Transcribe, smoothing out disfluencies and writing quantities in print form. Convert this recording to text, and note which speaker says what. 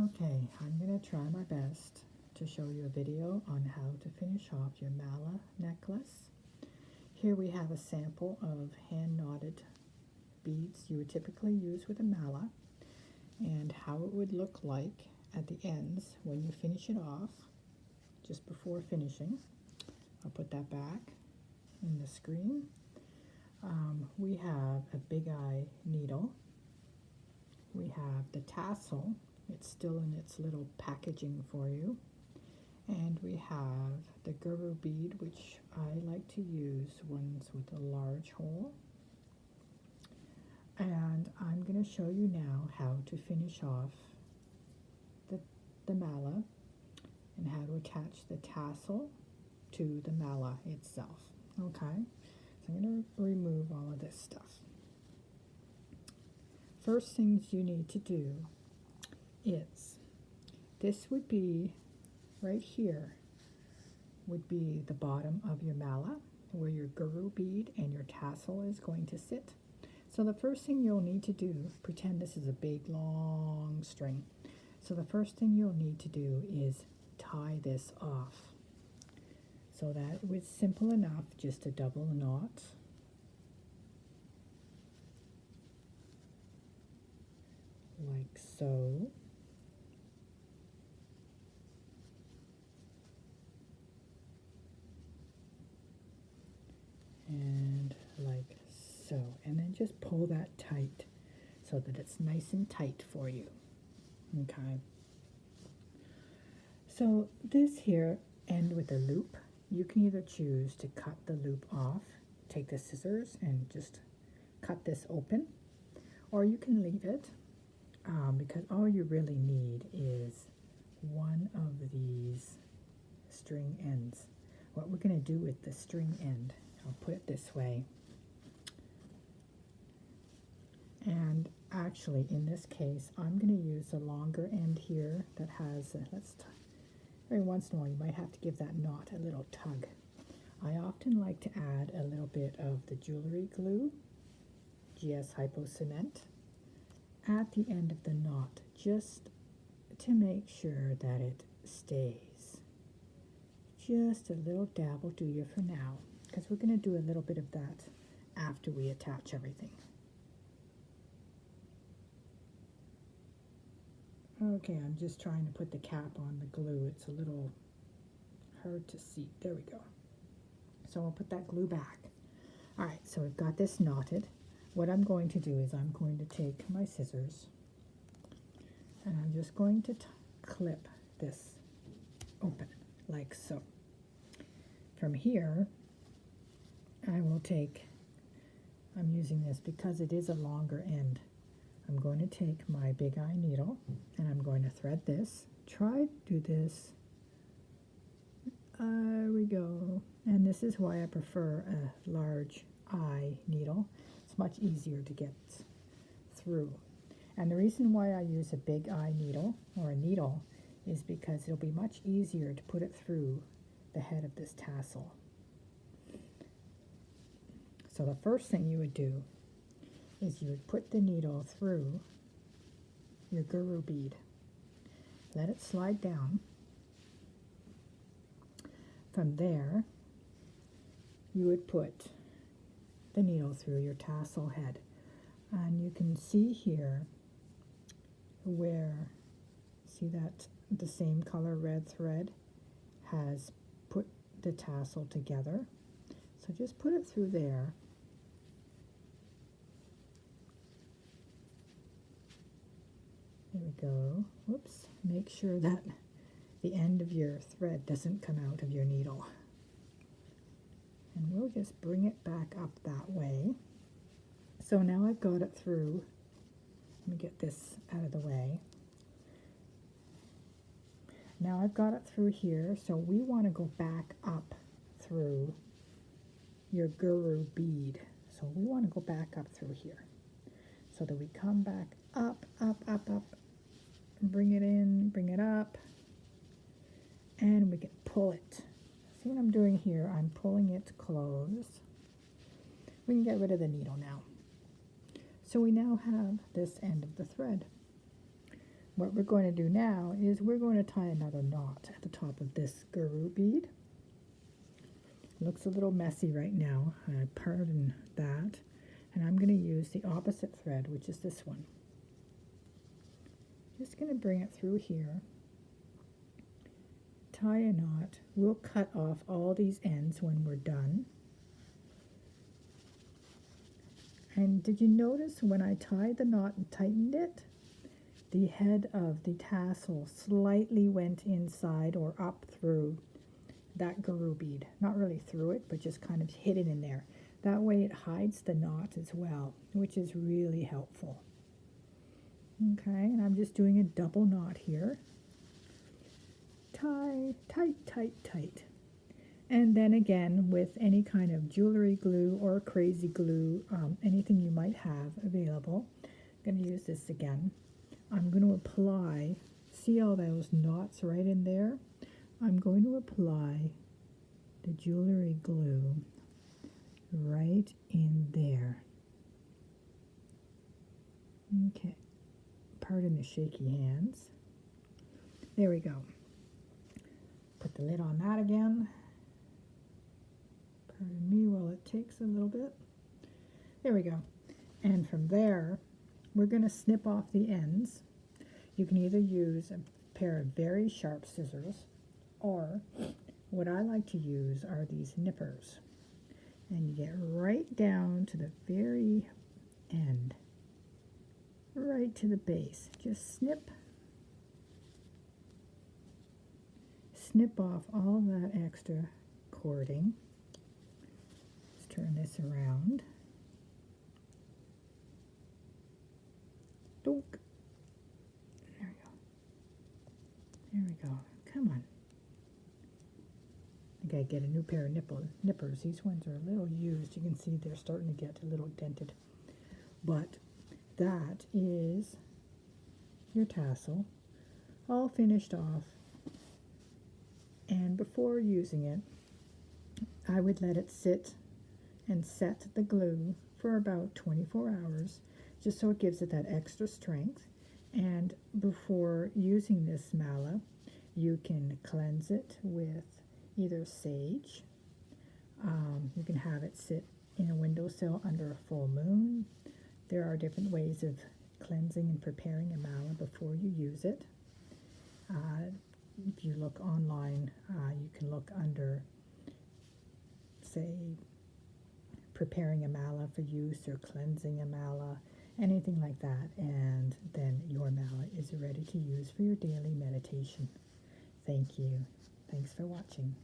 Speaker 1: Okay, I'm going to try my best to show you a video on how to finish off your mala necklace. Here we have a sample of hand knotted beads you would typically use with a mala, and how it would look like at the ends when you finish it off, just before finishing. I'll put that back in the screen. We have a big eye needle. We have the tassel. It's still in its little packaging for you. And we have the Guru bead, which I like to use ones with a large hole. And I'm going to show you now how to finish off the mala and how to attach the tassel to the mala itself. Okay, so I'm going to remove all of this stuff. First things you need to do is, this would be right here, would be the bottom of your mala where your Guru bead and your tassel is going to sit. So the first thing you'll need to do, pretend this is a big long string. So the first thing you'll need to do is tie this off. So that was simple enough, just a double knot. Like so. And like so. And then just pull that tight so that it's nice and tight for you. Okay. So this here end with a loop. You can either choose to cut the loop off, take the scissors and just cut this open, or you can leave it because all you really need is one of these string ends. What we're going to do with the string end, I'll put it this way. And actually, in this case, I'm going to use a longer end here that has, every once in a while you might have to give that knot a little tug. I often like to add a little bit of the jewelry glue, GS Hypo Cement, at the end of the knot, just to make sure that it stays. Just a little dab will do you for now, because we're going to do a little bit of that after we attach everything. Okay, I'm just trying to put the cap on the glue. It's a little hard to see. There we go. So I'll put that glue back. All right, so we've got this knotted. What I'm going to do is I'm going to take my scissors and I'm just going to clip this open like so. From here, I will take, I'm using this because it is a longer end. I'm going to take my big eye needle and I'm going to thread this. Try to do this. There we go. And this is why I prefer a large eye needle. It's much easier to get through. And the reason why I use a big eye needle or a needle is because it'll be much easier to put it through the head of this tassel. So the first thing you would do is you would put the needle through your Guru bead. Let it slide down. From there, you would put the needle through your tassel head. And you can see here where, see that the same color red thread has put the tassel together. So just put it through there. There we go. Whoops. Make sure that the end of your thread doesn't come out of your needle. And we'll just bring it back up that way. So now I've got it through. Let me get this out of the way. Now I've got it through here, so we want to go back up through your Guru bead. So we want to go back up through here. So that we come back up, up, up, up, bring it in, bring it up, and we can pull it. See what I'm doing here? I'm pulling it closed. We can get rid of the needle now. So we now have this end of the thread. what we're going to do now is we're going to tie another knot at the top of this Guru bead. Looks a little messy right now, pardon that. And I'm going to use the opposite thread, which is this one. Just going to bring it through here, tie a knot. We'll cut off all these ends when we're done. And did you notice when I tied the knot and tightened it, the head of the tassel slightly went inside or up through that Guru bead? Not really through it, but just kind of hidden in there. That way it hides the knot as well, which is really helpful. Okay, and I'm just doing a double knot here. Tie, tight, tight, tight. And then again, with any kind of jewelry glue or crazy glue, anything you might have available, I'm going to use this again. I'm going to apply, see all those knots right in there? I'm going to apply the jewelry glue right in there. Okay, pardon the shaky hands. There we go. Put the lid on that again. Pardon me while it takes a little bit. There we go. And from there, we're going to snip off the ends. You can either use a pair of very sharp scissors, or what I like to use are these nippers. And you get right down to the very end, right to the base. Just snip off all that extra cording. Let's turn this around. Donk. There we go. There we go. Come on. I gotta get a new pair of nippers. These ones are a little used. You can see they're starting to get a little dented. But that is your tassel all finished off. And before using it, I would let it sit and set the glue for about 24 hours, just so it gives it that extra strength. And before using this mala, you can cleanse it with either sage. You can have it sit in a windowsill under a full moon. There are different ways of cleansing and preparing a mala before you use it. If you look online, you can look under, say, preparing a mala for use or cleansing a mala, anything like that, and then your mala is ready to use for your daily meditation. Thank you. Thanks for watching.